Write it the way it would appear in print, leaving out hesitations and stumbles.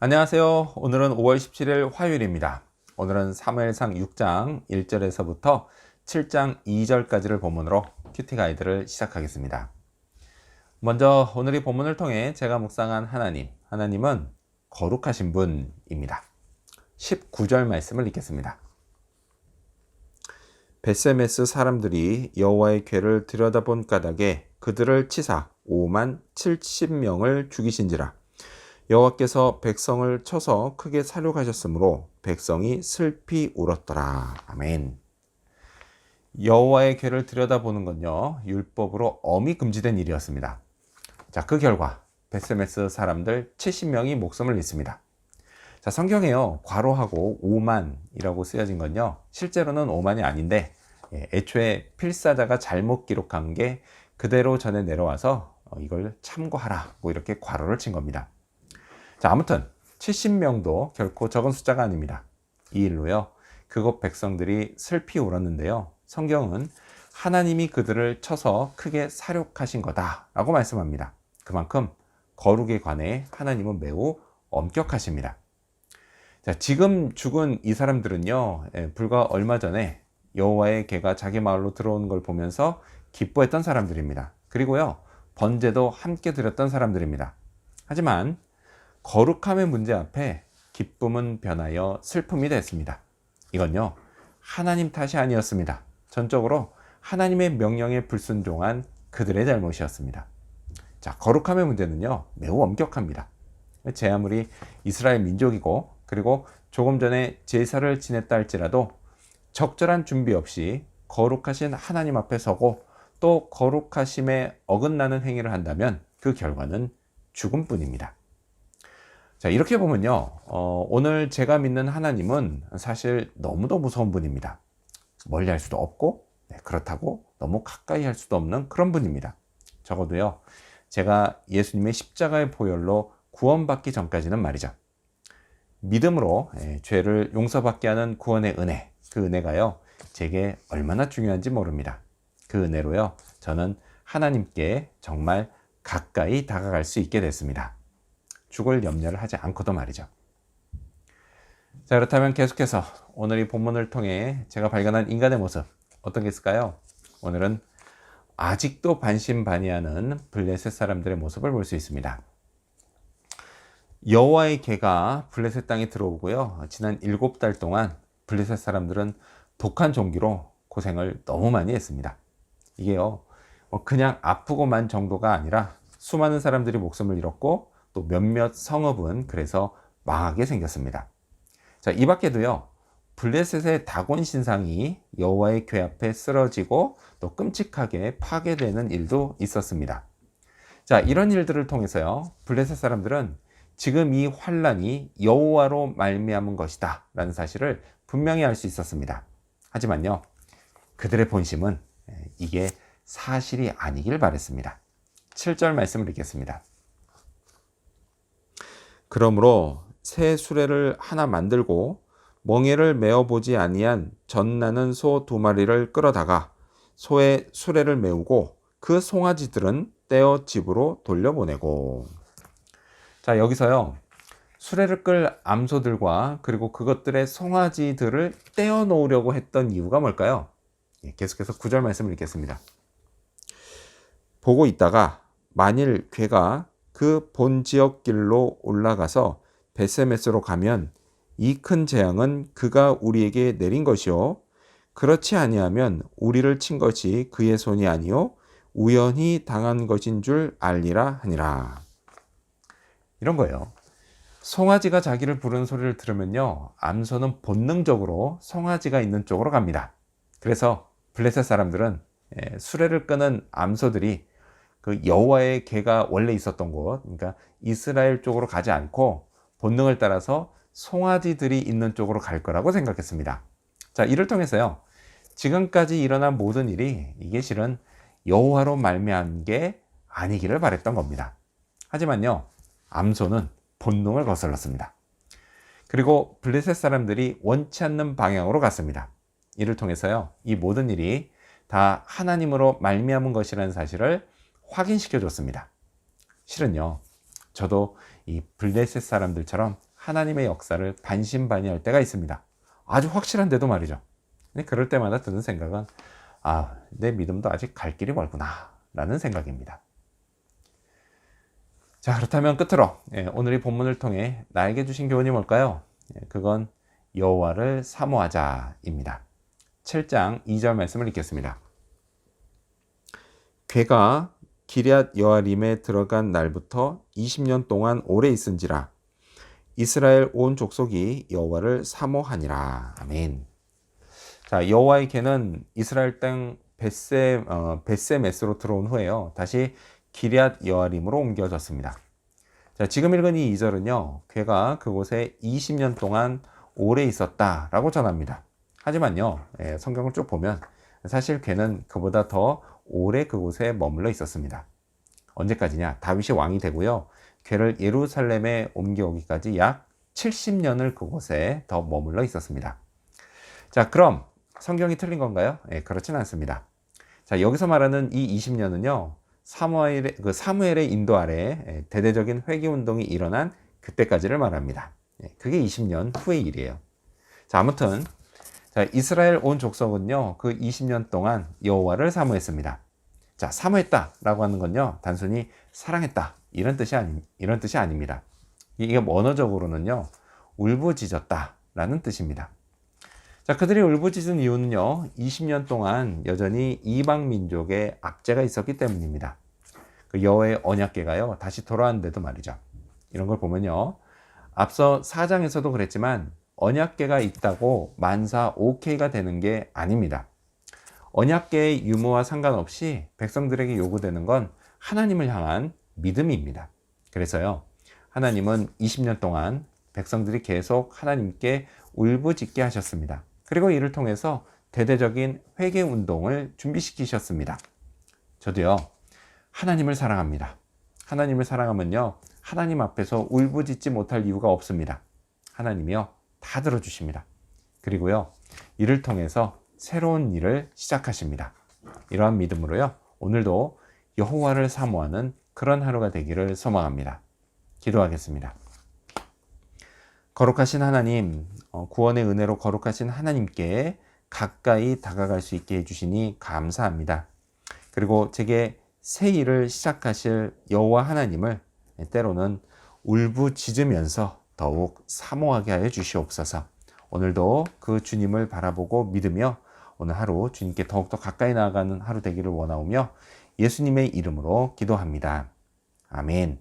안녕하세요. 오늘은 5월 17일 화요일입니다. 오늘은 사무엘상 6장 1절에서부터 7장 2절까지를 본문으로 큐티 가이드를 시작하겠습니다. 먼저 오늘 이 본문을 통해 제가 묵상한 하나님은 거룩하신 분입니다. 19절 말씀을 읽겠습니다. 벳세메스 사람들이 여호와의 궤를 들여다본 까닭에 그들을 치사 5만 70명을 죽이신지라. 여호와께서 백성을 쳐서 크게 살육하셨으므로 백성이 슬피 울었더라. 아멘. 여호와의 궤를 들여다보는 건요, 율법으로 엄히 금지된 일이었습니다. 자, 그 결과 벳세메스 사람들 70명이 목숨을 잃습니다. 자, 성경에요, 괄호하고 5만이라고 쓰여진 건요, 실제로는 5만이 아닌데 애초에 필사자가 잘못 기록한 게 그대로 전해 내려와서 이걸 참고하라고 이렇게 괄호를 친 겁니다. 자, 아무튼 70명도 결코 적은 숫자가 아닙니다. 이 일로요, 그곳 백성들이 슬피 울었는데요, 성경은 하나님이 그들을 쳐서 크게 살육하신 거다라고 말씀합니다. 그만큼 거룩에 관해 하나님은 매우 엄격하십니다. 자, 지금 죽은 이 사람들은요, 불과 얼마 전에 여호와의 궤가 자기 마을로 들어오는 걸 보면서 기뻐했던 사람들입니다. 그리고요, 번제도 함께 드렸던 사람들입니다. 하지만 거룩함의 문제 앞에 기쁨은 변하여 슬픔이 됐습니다. 이건요, 하나님 탓이 아니었습니다. 전적으로 하나님의 명령에 불순종한 그들의 잘못이었습니다. 자, 거룩함의 문제는요, 매우 엄격합니다. 제 아무리 이스라엘 민족이고 그리고 조금 전에 제사를 지냈다 할지라도 적절한 준비 없이 거룩하신 하나님 앞에 서고 또 거룩하심에 어긋나는 행위를 한다면 그 결과는 죽음뿐입니다. 자, 이렇게 보면요, 오늘 제가 믿는 하나님은 사실 너무도 무서운 분입니다. 멀리 할 수도 없고, 그렇다고 너무 가까이 할 수도 없는 그런 분입니다. 적어도요, 제가 예수님의 십자가의 보혈로 구원받기 전까지는 말이죠, 믿음으로 죄를 용서받게 하는 구원의 은혜, 그 은혜가요, 제게 얼마나 중요한지 모릅니다. 그 은혜로요, 저는 하나님께 정말 가까이 다가갈 수 있게 됐습니다. 죽을 염려를 하지 않고도 말이죠. 자, 그렇다면 계속해서 오늘 이 본문을 통해 제가 발견한 인간의 모습, 어떤 게 있을까요? 오늘은 아직도 반신반의하는 블레셋 사람들의 모습을 볼 수 있습니다. 여호와의 궤가 블레셋 땅에 들어오고요, 지난 7달 동안 블레셋 사람들은 독한 종기로 고생을 너무 많이 했습니다. 이게요, 그냥 아프고만 정도가 아니라 수많은 사람들이 목숨을 잃었고 또 몇몇 성읍은 그래서 망하게 생겼습니다. 자, 이 밖에도요, 블레셋의 다곤 신상이 여호와의 궤 앞에 쓰러지고 또 끔찍하게 파괴되는 일도 있었습니다. 자, 이런 일들을 통해서요, 블레셋 사람들은 지금 이 환란이 여호와로 말미암은 것이다 라는 사실을 분명히 알 수 있었습니다. 하지만요, 그들의 본심은 이게 사실이 아니길 바랬습니다. 7절 말씀을 읽겠습니다. 그러므로 새 수레를 하나 만들고 멍에를 메어보지 아니한 젖나는 소 2마리를 끌어다가 소의 수레를 메우고 그 송아지들은 떼어 집으로 돌려보내고. 자, 여기서요, 수레를 끌 암소들과 그리고 그것들의 송아지들을 떼어 놓으려고 했던 이유가 뭘까요? 계속해서 9절 말씀을 읽겠습니다. 보고 있다가 만일 궤가 그 본 지역 길로 올라가서 벳세메스로 가면 이 큰 재앙은 그가 우리에게 내린 것이요, 그렇지 아니하면 우리를 친 것이 그의 손이 아니요 우연히 당한 것인 줄 알리라 하니라. 이런 거예요. 송아지가 자기를 부르는 소리를 들으면요, 암소는 본능적으로 송아지가 있는 쪽으로 갑니다. 그래서 블레셋 사람들은 수레를 끄는 암소들이 그 여호와의 궤가 원래 있었던 곳, 그러니까 이스라엘 쪽으로 가지 않고 본능을 따라서 송아지들이 있는 쪽으로 갈 거라고 생각했습니다. 자, 이를 통해서요, 지금까지 일어난 모든 일이 이게 실은 여호와로 말미암은 게 아니기를 바랬던 겁니다. 하지만요, 암소는 본능을 거슬렀습니다. 그리고 블레셋 사람들이 원치 않는 방향으로 갔습니다. 이를 통해서요, 이 모든 일이 다 하나님으로 말미암은 것이라는 사실을 확인시켜 줬습니다. 실은요, 저도 이 블레셋 사람들처럼 하나님의 역사를 반신반의할 때가 있습니다. 아주 확실한데도 말이죠. 근데 그럴 때마다 드는 생각은 내 믿음도 아직 갈 길이 멀구나 라는 생각입니다. 자, 그렇다면 끝으로 오늘 이 본문을 통해 나에게 주신 교훈이 뭘까요? 그건 여호와를 사모하자입니다. 7장 2절 말씀을 읽겠습니다. 괴가 기럇 여아림에 들어간 날부터 20년 동안 오래 있은지라 이스라엘 온 족속이 여호와를 사모하니라. 아멘. 자, 여호와의 괴는 이스라엘 땅 벳세메스로 들어온 후에요. 다시 기럇 여아림으로 옮겨졌습니다. 자, 지금 읽은 이 2절은요. 괴가 그곳에 20년 동안 오래 있었다라고 전합니다. 하지만요. 성경을 쭉 보면 사실 괴는 그보다 더 오래 그곳에 머물러 있었습니다. 언제까지냐? 다윗이 왕이 되고요. 괴를 예루살렘에 옮겨오기까지 약 70년을 그곳에 더 머물러 있었습니다. 자, 그럼 성경이 틀린 건가요? 그렇진 않습니다. 자, 여기서 말하는 이 20년은요. 사무엘의 인도 아래 대대적인 회개운동이 일어난 그때까지를 말합니다. 그게 20년 후의 일이에요. 자, 아무튼 자, 이스라엘 온 족속은요. 그 20년 동안 여호와를 사모했습니다. 자, 사모했다라고 하는 건요. 단순히 사랑했다 이런 뜻이 아닙니다. 이게 언어적으로는요. 울부짖었다라는 뜻입니다. 자, 그들이 울부짖은 이유는요. 20년 동안 여전히 이방 민족의 압제가 있었기 때문입니다. 그 여호와의 언약궤가요. 다시 돌아왔는데도 말이죠. 이런 걸 보면요. 앞서 4장에서도 그랬지만 언약궤가 있다고 만사 오케이가 되는 게 아닙니다. 언약궤의 유무와 상관없이 백성들에게 요구되는 건 하나님을 향한 믿음입니다. 그래서요. 하나님은 20년 동안 백성들이 계속 하나님께 울부짖게 하셨습니다. 그리고 이를 통해서 대대적인 회개 운동을 준비시키셨습니다. 저도요. 하나님을 사랑합니다. 하나님을 사랑하면요. 하나님 앞에서 울부짖지 못할 이유가 없습니다. 하나님이요. 다 들어주십니다. 그리고요. 이를 통해서 새로운 일을 시작하십니다. 이러한 믿음으로요. 오늘도 여호와를 사모하는 그런 하루가 되기를 소망합니다. 기도하겠습니다. 거룩하신 하나님, 구원의 은혜로 거룩하신 하나님께 가까이 다가갈 수 있게 해주시니 감사합니다. 그리고 제게 새 일을 시작하실 여호와 하나님을 때로는 울부짖으면서 더욱 사모하게 하여 주시옵소서. 오늘도 그 주님을 바라보고 믿으며 오늘 하루 주님께 더욱더 가까이 나아가는 하루 되기를 원하오며 예수님의 이름으로 기도합니다. 아멘.